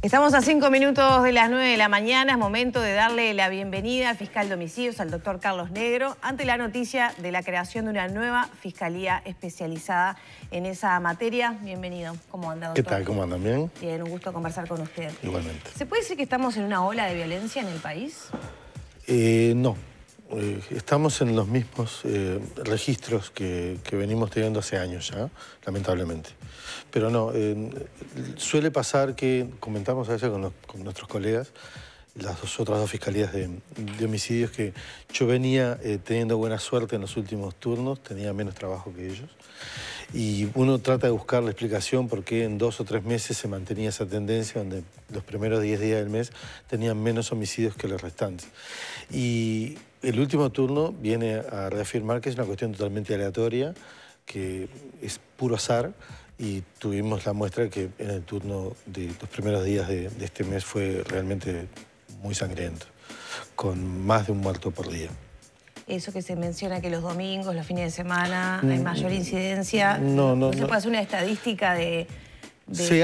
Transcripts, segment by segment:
Estamos a 5 minutos de las 9 de la mañana. Es momento de darle la bienvenida al fiscal de homicidios, al doctor Carlos Negro, ante la noticia de la creación de una nueva fiscalía especializada en esa materia. Bienvenido. ¿Cómo anda, doctor? ¿Qué tal? ¿Cómo andan? ¿Bien? Bien, un gusto conversar con usted. Igualmente. ¿Se puede decir que estamos en una ola de violencia en el país? No. Estamos en los mismos registros que venimos teniendo hace años ya, lamentablemente. Pero no, suele pasar que, comentamos a veces con nuestros colegas, las otras dos fiscalías de homicidios, que yo venía teniendo buena suerte en los últimos turnos, tenía menos trabajo que ellos. Y uno trata de buscar la explicación por qué en 2 o 3 meses se mantenía esa tendencia donde los primeros 10 días del mes tenían menos homicidios que los restantes. Y el último turno viene a reafirmar que es una cuestión totalmente aleatoria, que es puro azar, y tuvimos la muestra que en el turno de los primeros días de este mes fue realmente muy sangriento, con más de un muerto por día. Eso que se menciona que los domingos, los fines de semana, hay mayor incidencia. No se puede hacer una estadística de... Se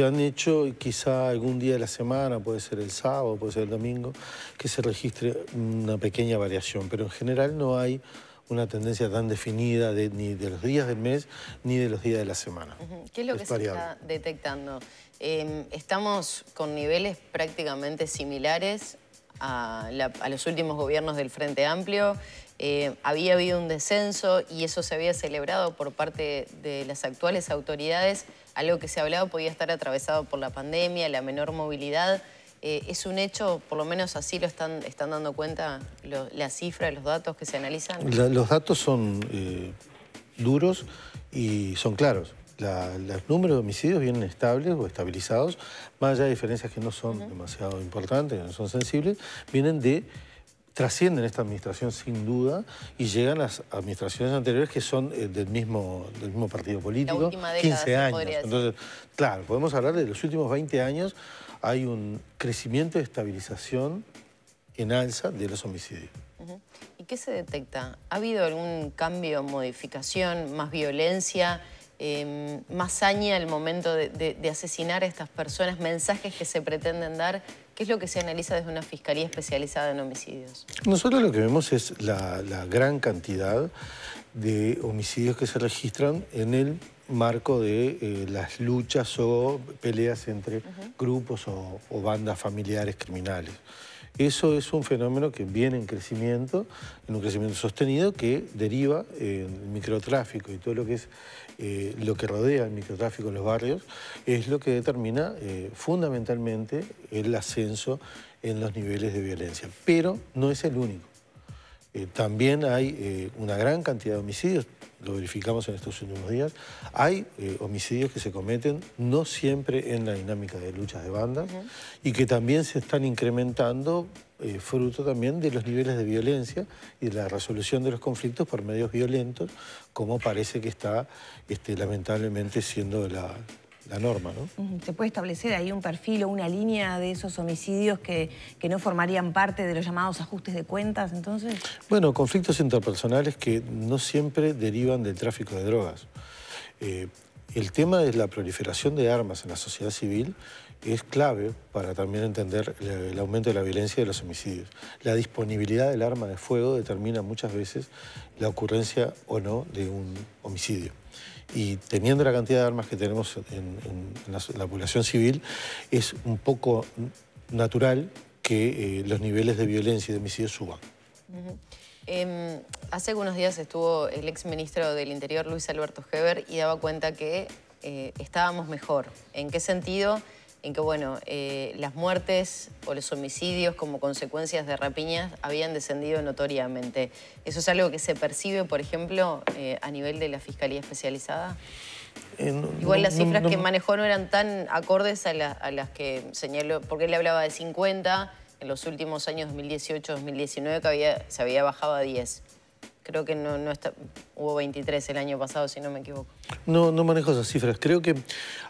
han hecho quizá algún día de la semana, puede ser el sábado, puede ser el domingo, que se registre una pequeña variación, pero en general no hay una tendencia tan definida ni de los días del mes ni de los días de la semana. ¿Qué es lo que se está detectando? Estamos con niveles prácticamente similares a los últimos gobiernos del Frente Amplio. Había habido un descenso y eso se había celebrado por parte de las actuales autoridades. Algo que se hablaba podía estar atravesado por la pandemia, la menor movilidad. ¿Es un hecho, por lo menos así lo están dando cuenta las cifras, los datos que se analizan? Los datos son duros y son claros. Los números de homicidios vienen estables o estabilizados, más allá de diferencias que no son demasiado importantes, que no son sensibles, trascienden esta administración sin duda y llegan a las administraciones anteriores que son del mismo partido político, la última década, 15 años. Decir. Entonces, claro, podemos hablar de los últimos 20 años, hay un crecimiento de estabilización en alza de los homicidios. ¿Y qué se detecta? ¿Ha habido algún cambio, modificación, más violencia, más saña al momento de asesinar a estas personas, mensajes que se pretenden dar? ¿Qué es lo que se analiza desde una fiscalía especializada en homicidios? Nosotros lo que vemos es la gran cantidad de homicidios que se registran en el marco de las luchas o peleas entre grupos o bandas familiares criminales. Eso es un fenómeno que viene en un crecimiento sostenido, que deriva en el microtráfico y todo lo que es lo que rodea el microtráfico en los barrios, es lo que determina fundamentalmente el ascenso en los niveles de violencia. Pero no es el único. También hay una gran cantidad de homicidios, lo verificamos en estos últimos días. Hay homicidios que se cometen no siempre en la dinámica de luchas de bandas y que también se están incrementando fruto también de los niveles de violencia y de la resolución de los conflictos por medios violentos, como parece que está lamentablemente siendo la norma, ¿no? ¿Se puede establecer ahí un perfil o una línea de esos homicidios que no formarían parte de los llamados ajustes de cuentas, entonces? Bueno, conflictos interpersonales que no siempre derivan del tráfico de drogas. El tema de la proliferación de armas en la sociedad civil es clave para también entender el aumento de la violencia y de los homicidios. La disponibilidad del arma de fuego determina muchas veces la ocurrencia o no de un homicidio. Y teniendo la cantidad de armas que tenemos en la población civil, es un poco natural que los niveles de violencia y de homicidios suban. Hace algunos días estuvo el exministro del Interior, Luis Alberto Heber, y daba cuenta que estábamos mejor. ¿En qué sentido? En que, bueno, las muertes o los homicidios como consecuencias de rapiñas habían descendido notoriamente. ¿Eso es algo que se percibe, por ejemplo, a nivel de la Fiscalía Especializada? Igual las cifras que manejó no eran tan acordes a las que señaló, porque él hablaba de 50 en los últimos años 2018-2019, que se había bajado a 10. Creo que hubo 23 el año pasado, si no me equivoco. No manejo esas cifras. Creo que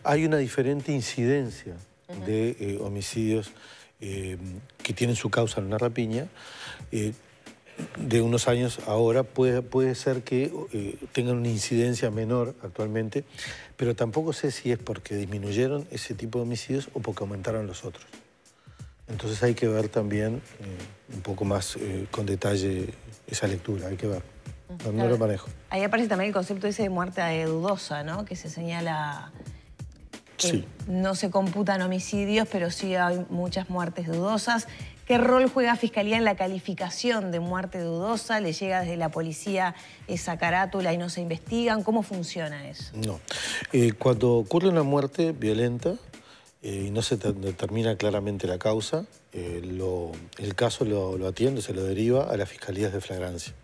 hay una diferente incidencia de homicidios que tienen su causa en una rapiña. de unos años ahora puede ser que tengan una incidencia menor actualmente, pero tampoco sé si es porque disminuyeron ese tipo de homicidios o porque aumentaron los otros. Entonces hay que ver también un poco más con detalle esa lectura, hay que ver. No lo manejo. Ahí aparece también el concepto ese de muerte dudosa, ¿no? Que se señala que sí. No se computan homicidios, pero sí hay muchas muertes dudosas. ¿Qué rol juega Fiscalía en la calificación de muerte dudosa? ¿Le llega desde la policía esa carátula y no se investigan? ¿Cómo funciona eso? No. Cuando ocurre una muerte violenta y no se determina claramente la causa, el caso lo atiende, se lo deriva a las fiscalías de flagrancia.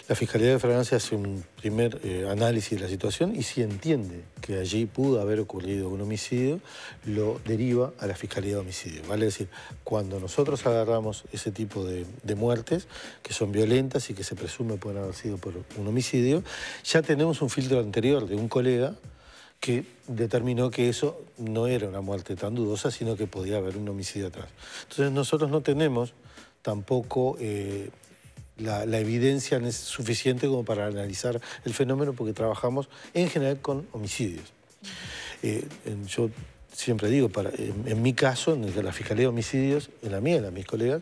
La Fiscalía de Flagrancia hace un primer análisis de la situación y si entiende que allí pudo haber ocurrido un homicidio, lo deriva a la Fiscalía de Homicidio. Vale decir, cuando nosotros agarramos ese tipo de muertes, que son violentas y que se presume pueden haber sido por un homicidio, ya tenemos un filtro anterior de un colega que determinó que eso no era una muerte tan dudosa, sino que podía haber un homicidio atrás. Entonces nosotros no tenemos tampoco la evidencia suficiente como para analizar el fenómeno porque trabajamos en general con homicidios. Yo siempre digo, en mi caso, en la Fiscalía de Homicidios, en la mía y en la de mis colegas,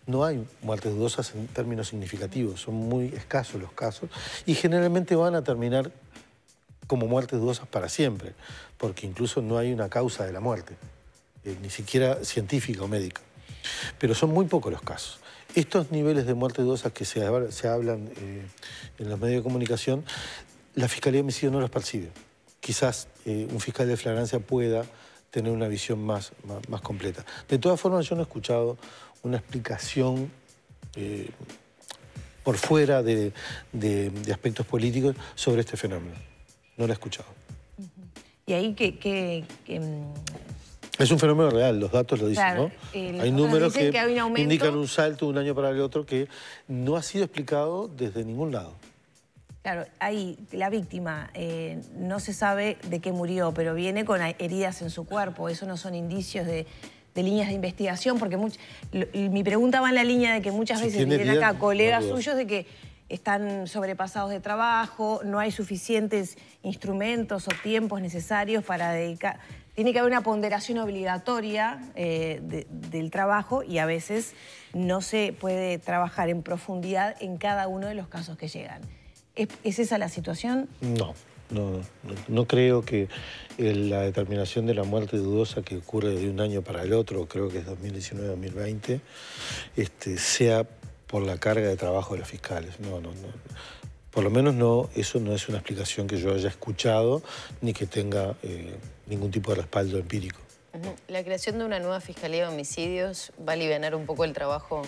no hay muertes dudosas en términos significativos, son muy escasos los casos y generalmente van a terminar como muertes dudosas para siempre, porque incluso no hay una causa de la muerte, ni siquiera científica o médica. Pero son muy pocos los casos. Estos niveles de muerte dudosa que se hablan en los medios de comunicación, la Fiscalía de Homicidio no los percibe. Quizás un fiscal de flagrancia pueda tener una visión más completa. De todas formas, yo no he escuchado una explicación por fuera de aspectos políticos sobre este fenómeno. No la he escuchado. Y ahí es un fenómeno real, los datos lo dicen, claro, ¿no? Hay números que hay indican un salto de un año para el otro que no ha sido explicado desde ningún lado. Claro, ahí la víctima no se sabe de qué murió, pero viene con heridas en su cuerpo. Eso no son indicios de líneas de investigación, porque mi pregunta va en la línea de que muchas veces vienen acá colegas suyos de que están sobrepasados de trabajo, no hay suficientes instrumentos o tiempos necesarios para dedicar. Tiene que haber una ponderación obligatoria del trabajo y a veces no se puede trabajar en profundidad en cada uno de los casos que llegan. ¿Es esa la situación? No creo que la determinación de la muerte dudosa que ocurre de un año para el otro, creo que es 2019-2020, sea por la carga de trabajo de los fiscales. No. Por lo menos eso no es una explicación que yo haya escuchado ni que tenga ningún tipo de respaldo empírico. La creación de una nueva Fiscalía de Homicidios va a aliviar un poco el trabajo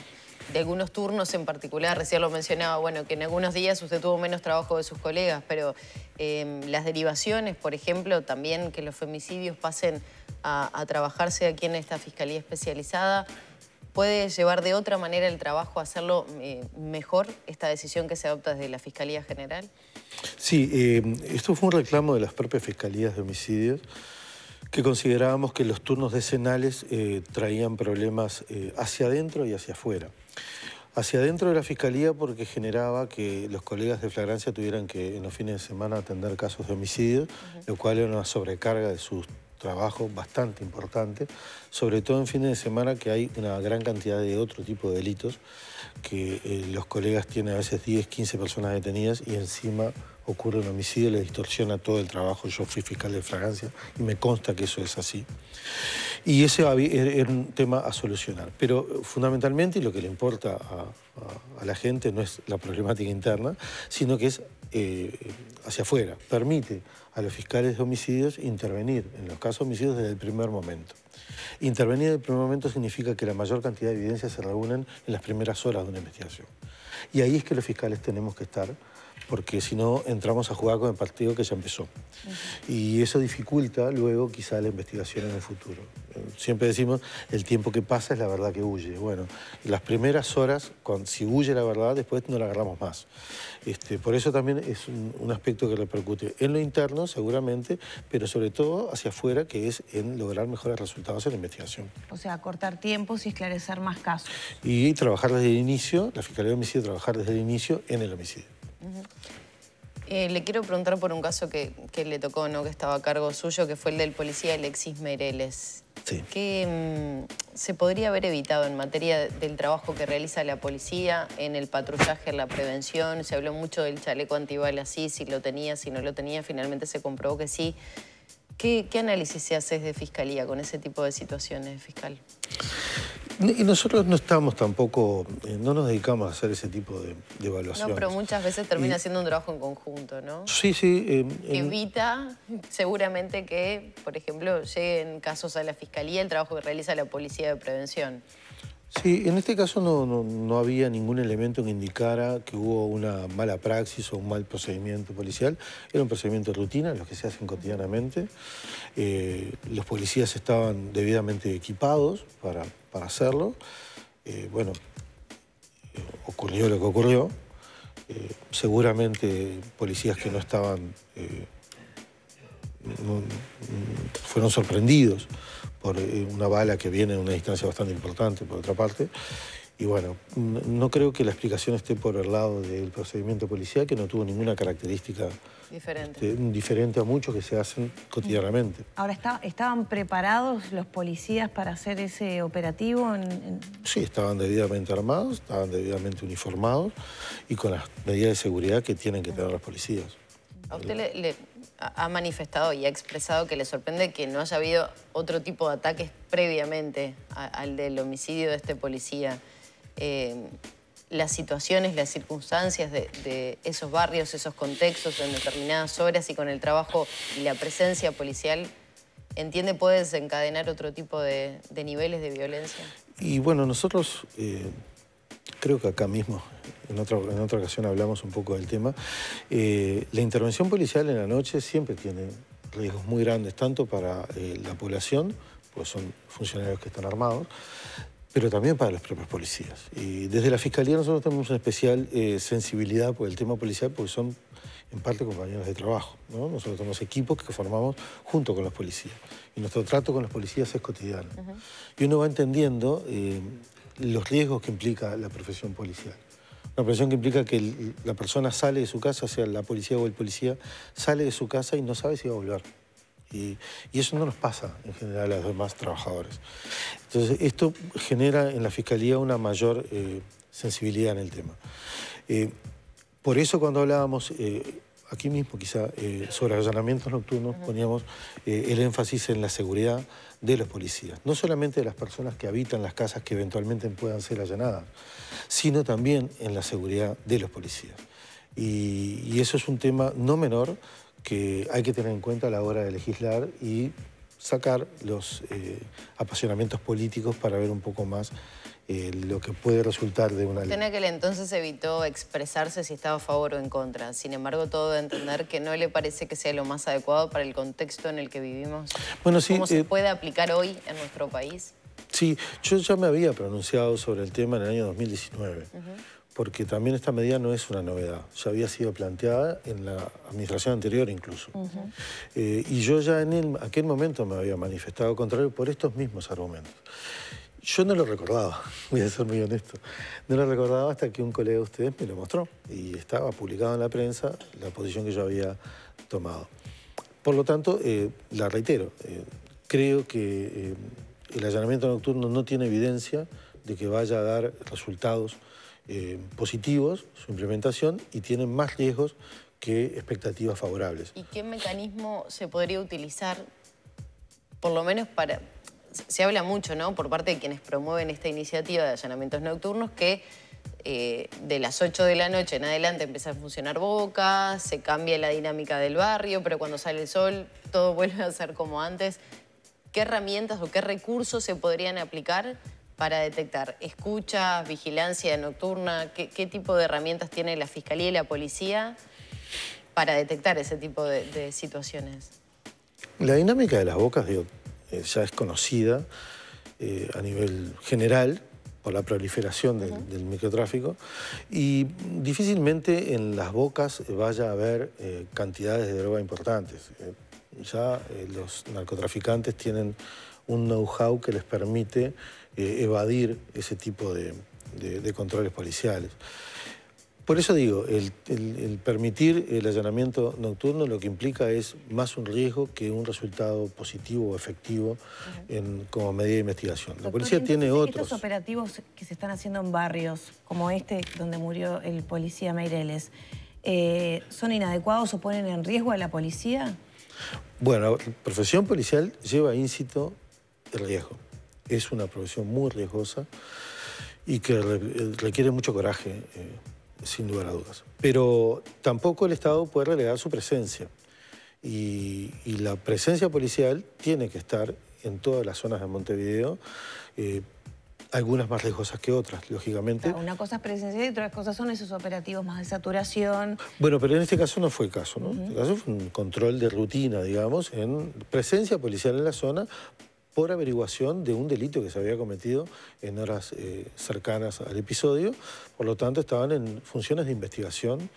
de algunos turnos en particular. Recién lo mencionaba, bueno, que en algunos días usted tuvo menos trabajo de sus colegas, pero las derivaciones, por ejemplo, también que los femicidios pasen a trabajarse aquí en esta Fiscalía especializada, ¿puede llevar de otra manera el trabajo a hacerlo mejor, esta decisión que se adopta desde la Fiscalía General? Sí, esto fue un reclamo de las propias Fiscalías de Homicidios, que considerábamos que los turnos decenales traían problemas hacia adentro y hacia afuera. Hacia adentro de la Fiscalía porque generaba que los colegas de flagrancia tuvieran que en los fines de semana atender casos de homicidio, lo cual era una sobrecarga de sus trabajo bastante importante, sobre todo en fines de semana que hay una gran cantidad de otro tipo de delitos que los colegas tienen a veces 10, 15 personas detenidas y encima ocurre un homicidio y le distorsiona todo el trabajo. Yo fui fiscal de flagrancia y me consta que eso es así. Y ese era un tema a solucionar. Pero fundamentalmente, y lo que le importa a la gente no es la problemática interna, sino que es hacia afuera. Permite a los fiscales de homicidios intervenir en los casos de homicidios desde el primer momento. Intervenir en el primer momento significa que la mayor cantidad de evidencias se reúnen en las primeras horas de una investigación. Y ahí es que los fiscales tenemos que estar, porque si no entramos a jugar con el partido que ya empezó. Y eso dificulta luego quizá la investigación en el futuro. siempre decimos, el tiempo que pasa es la verdad que huye. Bueno, las primeras horas, si huye la verdad, después no la agarramos más. Por eso también es un aspecto que repercute en lo interno, seguramente, pero sobre todo hacia afuera, que es en lograr mejores resultados en la investigación. O sea, cortar tiempos y esclarecer más casos. Y trabajar desde el inicio, la Fiscalía de Homicidio, trabajar desde el inicio en el homicidio. Le quiero preguntar por un caso que le tocó, ¿no?, que estaba a cargo suyo, que fue el del policía Alexis Meireles. Sí. ¿Qué se podría haber evitado en materia del trabajo que realiza la policía, en el patrullaje, en la prevención? Se habló mucho del chaleco antibalas, sí, si lo tenía, si no lo tenía, finalmente se comprobó que sí. ¿Qué análisis se hace desde Fiscalía con ese tipo de situaciones, fiscal? Y nosotros no estamos tampoco, no nos dedicamos a hacer ese tipo de evaluaciones. No, pero muchas veces termina siendo un trabajo en conjunto, ¿no? Sí, sí. Evita seguramente que, por ejemplo, lleguen casos a la Fiscalía el trabajo que realiza la Policía de Prevención. Sí, en este caso no había ningún elemento que indicara que hubo una mala praxis o un mal procedimiento policial. Era un procedimiento de rutina, los que se hacen cotidianamente. Los policías estaban debidamente equipados para hacerlo. Bueno, ocurrió lo que ocurrió. Seguramente policías que no estaban fueron sorprendidos por una bala que viene en una distancia bastante importante, por otra parte. Y bueno, no creo que la explicación esté por el lado del procedimiento policial, que no tuvo ninguna característica diferente a muchos que se hacen cotidianamente. Ahora, ¿estaban preparados los policías para hacer ese operativo? Sí, estaban debidamente armados, estaban debidamente uniformados y con las medidas de seguridad que tienen que tener los policías. A usted le ha manifestado y ha expresado que le sorprende que no haya habido otro tipo de ataques previamente al del homicidio de este policía. Las situaciones, las circunstancias de esos barrios, esos contextos en determinadas horas y con el trabajo y la presencia policial, ¿entiende puede desencadenar otro tipo de niveles de violencia? Y bueno, nosotros creo que acá mismo, en otra ocasión hablamos un poco del tema, la intervención policial en la noche siempre tiene riesgos muy grandes, tanto para la población, pues son funcionarios que están armados, pero también para los propios policías. Y desde la Fiscalía nosotros tenemos una especial sensibilidad por el tema policial, porque son en parte compañeros de trabajo, ¿no? Nosotros tenemos equipos que formamos junto con los policías. Y nuestro trato con los policías es cotidiano. Y uno va entendiendo los riesgos que implica la profesión policial. Una profesión que implica que la persona sale de su casa, sea la policía o el policía, sale de su casa y no sabe si va a volver. Y eso no nos pasa en general a los demás trabajadores. Entonces, esto genera en la Fiscalía una mayor sensibilidad en el tema. Por eso cuando hablábamos, aquí mismo quizá, sobre allanamientos nocturnos, poníamos el énfasis en la seguridad de los policías. No solamente de las personas que habitan las casas que eventualmente puedan ser allanadas, sino también en la seguridad de los policías. Y eso es un tema no menor que hay que tener en cuenta a la hora de legislar y sacar los apasionamientos políticos para ver un poco más lo que puede resultar de una ley. En aquel entonces evitó expresarse si estaba a favor o en contra. Sin embargo, todo de entender que no le parece que sea lo más adecuado para el contexto en el que vivimos. Bueno, sí, ¿Cómo se puede aplicar hoy en nuestro país? Sí, yo ya me había pronunciado sobre el tema en el año 2019. Porque también esta medida no es una novedad, ya había sido planteada en la administración anterior incluso. Y yo ya en aquel momento me había manifestado contrario por estos mismos argumentos. Yo no lo recordaba, voy a ser muy honesto, no lo recordaba hasta que un colega de ustedes me lo mostró y estaba publicado en la prensa la posición que yo había tomado. Por lo tanto, la reitero, creo que el allanamiento nocturno no tiene evidencia de que vaya a dar resultados positivos, su implementación, y tienen más riesgos que expectativas favorables. ¿Y qué mecanismo se podría utilizar, por lo menos para... Se habla mucho, ¿no?, por parte de quienes promueven esta iniciativa de allanamientos nocturnos, que de las 8 de la noche en adelante empieza a funcionar Boca, se cambia la dinámica del barrio, pero cuando sale el sol todo vuelve a ser como antes. ¿Qué herramientas o qué recursos se podrían aplicar para detectar escuchas, vigilancia nocturna? ¿Qué tipo de herramientas tiene la Fiscalía y la Policía para detectar ese tipo de situaciones? La dinámica de las bocas, digo, ya es conocida a nivel general por la proliferación del microtráfico, y difícilmente en las bocas vaya a haber cantidades de droga importantes. Ya los narcotraficantes tienen un know-how que les permite evadir ese tipo de controles policiales. Por eso digo, el permitir el allanamiento nocturno lo que implica es más un riesgo que un resultado positivo o efectivo como medida de investigación. La policía tiene otros. Estos operativos que se están haciendo en barrios, como este donde murió el policía Meireles, ¿son inadecuados o ponen en riesgo a la policía? Bueno, la profesión policial lleva íncito el riesgo. Es una profesión muy riesgosa y que requiere mucho coraje, sin lugar a dudas. Pero tampoco el Estado puede relegar su presencia. Y la presencia policial tiene que estar en todas las zonas de Montevideo, algunas más riesgosas que otras, lógicamente. Una cosa es presencia y otras cosas son esos operativos más de saturación. Bueno, pero en este caso no fue el caso, ¿no? En este caso fue un control de rutina, digamos, en presencia policial en la zona, por averiguación de un delito que se había cometido en horas cercanas al episodio. Por lo tanto, estaban en funciones de investigación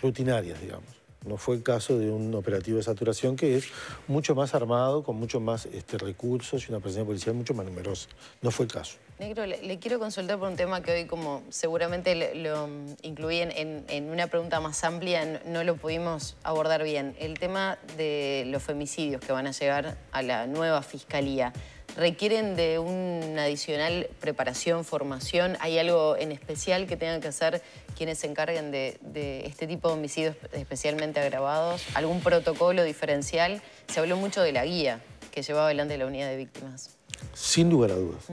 rutinarias, digamos. No fue el caso de un operativo de saturación que es mucho más armado, con mucho más recursos y una presencia policial mucho más numerosa. No fue el caso. Negro, le quiero consultar por un tema que hoy, como seguramente lo incluí en una pregunta más amplia, no lo pudimos abordar bien. El tema de los femicidios que van a llegar a la nueva fiscalía. ¿Requieren de una adicional preparación, formación? ¿Hay algo en especial que tengan que hacer quienes se encarguen de este tipo de homicidios especialmente agravados? ¿Algún protocolo diferencial? Se habló mucho de la guía que llevaba adelante la unidad de víctimas. Sin lugar a dudas.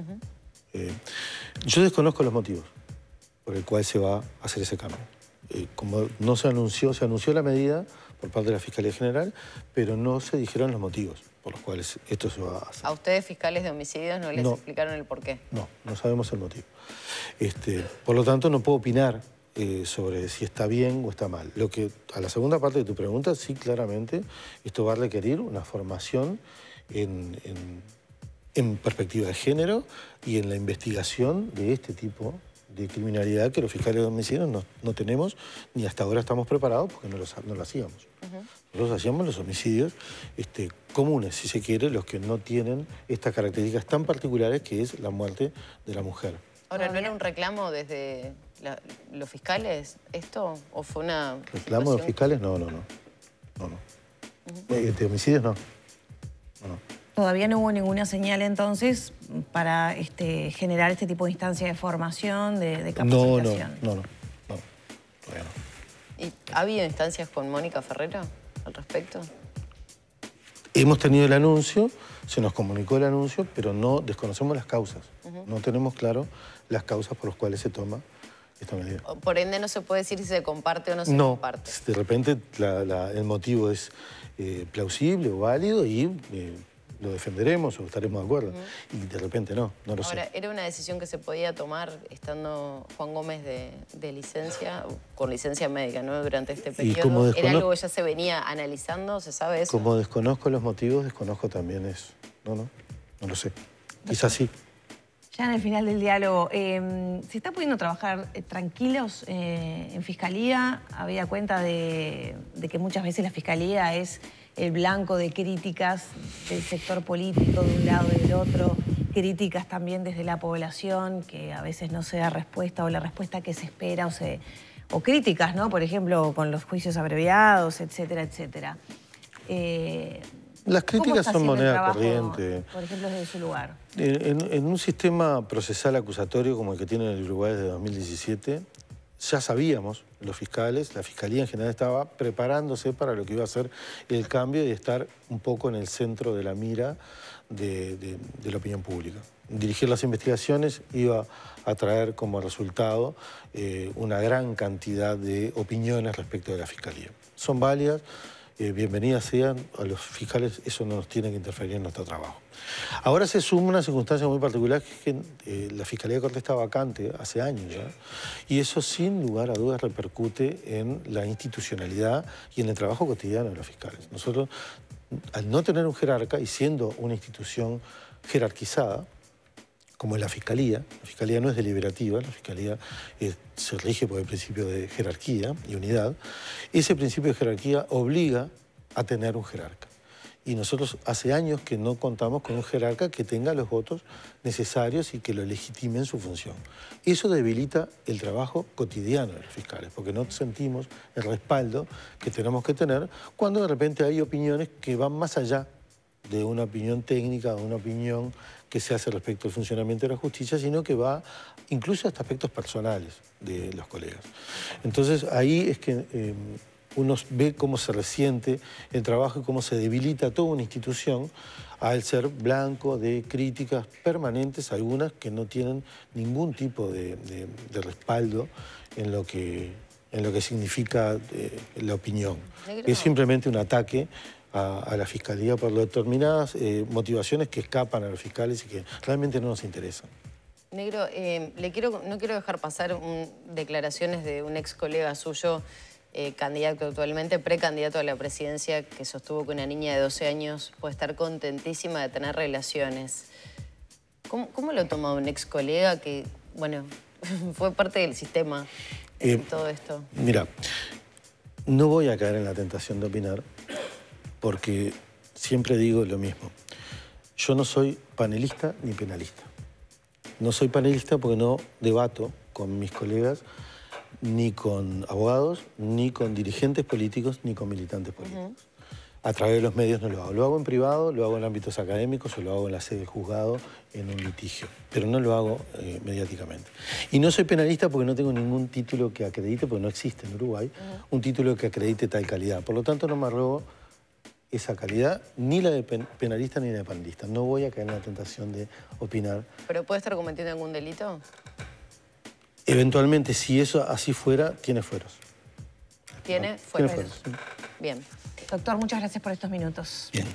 Yo desconozco los motivos por el cual se va a hacer ese cambio. Como no se anunció la medida por parte de la Fiscalía General, pero no se dijeron los motivos por los cuales esto se va a hacer. ¿A ustedes, fiscales de homicidios, no les explicaron el porqué? No sabemos el motivo. Por lo tanto, no puedo opinar sobre si está bien o está mal. Lo que, a la segunda parte de tu pregunta, sí, claramente, esto va a requerir una formación en perspectiva de género y en la investigación de este tipo de criminalidad que los fiscales de homicidios no tenemos, ni hasta ahora estamos preparados porque no lo hacíamos. Nosotros hacíamos los homicidios comunes, si se quiere, los que no tienen estas características tan particulares que es la muerte de la mujer. Ahora, ¿no era un reclamo desde los fiscales esto? ¿O fue una ¿Reclamo de los fiscales? No. De homicidios no. ¿Todavía no hubo ninguna señal entonces para generar este tipo de instancia de formación, de capacitación? No, todavía no. ¿Y ha habido instancias con Mónica Ferrera al respecto? Hemos tenido el anuncio, se nos comunicó el anuncio, pero no desconocemos las causas. No tenemos claro las causas por las cuales se toma esta medida. Por ende, no se puede decir si se comparte o no se comparte. De repente el motivo es plausible o válido y lo defenderemos o estaremos de acuerdo. Y de repente no lo sé. Ahora, ¿era una decisión que se podía tomar estando Juan Gómez de licencia, con licencia médica, ¿no? Durante este periodo? ¿Era algo que ya se venía analizando? ¿Se sabe eso? Como desconozco los motivos, desconozco también eso. No lo sé. Quizás sí. Ya en el final del diálogo, ¿se está pudiendo trabajar tranquilos en Fiscalía? Había cuenta de que muchas veces la Fiscalía es el blanco de críticas del sector político de un lado y del otro, críticas también desde la población, que a veces no se da respuesta o la respuesta que se espera o críticas, ¿no? Por ejemplo, con los juicios abreviados, etcétera, etcétera. Las críticas son moneda corriente. Por ejemplo, desde su lugar. En un sistema procesal acusatorio como el que tiene el Uruguay desde 2017, ya sabíamos, los fiscales, la Fiscalía en general estaba preparándose para lo que iba a ser el cambio y estar un poco en el centro de la mira de la opinión pública. Dirigir las investigaciones iba a traer como resultado una gran cantidad de opiniones respecto de la Fiscalía. Son válidas. Bienvenidas sean, a los fiscales eso no nos tiene que interferir en nuestro trabajo. Ahora se suma una circunstancia muy particular, que es que la Fiscalía de Corte está vacante hace años ya, y eso sin lugar a dudas repercute en la institucionalidad y en el trabajo cotidiano de los fiscales. Nosotros al no tener un jerarca y siendo una institución jerarquizada, como es la Fiscalía no es deliberativa, la Fiscalía se rige por el principio de jerarquía y unidad, ese principio de jerarquía obliga a tener un jerarca. Y nosotros hace años que no contamos con un jerarca que tenga los votos necesarios y que lo legitimen su función. Eso debilita el trabajo cotidiano de los fiscales, porque no sentimos el respaldo que tenemos que tener cuando de repente hay opiniones que van más allá de una opinión técnica, de una opinión que se hace respecto al funcionamiento de la justicia, sino que va incluso hasta aspectos personales de los colegas. Entonces ahí es que uno ve cómo se resiente el trabajo y cómo se debilita toda una institución al ser blanco de críticas permanentes, algunas que no tienen ningún tipo de respaldo en lo que significa la opinión. Es simplemente un ataque a la Fiscalía por determinadas motivaciones que escapan a los fiscales y que realmente no nos interesan. Negro, no quiero dejar pasar declaraciones de un ex colega suyo, candidato actualmente, precandidato a la presidencia, que sostuvo que una niña de 12 años puede estar contentísima de tener relaciones. ¿Cómo lo toma un ex colega que, bueno, fue parte del sistema en todo esto? Mira, no voy a caer en la tentación de opinar porque siempre digo lo mismo. Yo no soy panelista ni penalista. No soy panelista porque no debato con mis colegas ni con abogados, ni con dirigentes políticos, ni con militantes políticos. A través de los medios no lo hago. Lo hago en privado, lo hago en ámbitos académicos o lo hago en la sede del juzgado en un litigio, pero no lo hago mediáticamente. Y no soy penalista porque no tengo ningún título que acredite, porque no existe en Uruguay, un título que acredite tal calidad. Por lo tanto, no me arrogo esa calidad, ni la de penalista ni la de panelista. No voy a caer en la tentación de opinar. ¿Pero puede estar cometiendo algún delito? Eventualmente, si eso así fuera, tiene fueros. ¿Tiene fueros? Tiene fueros. Bien. Doctor, muchas gracias por estos minutos. Bien.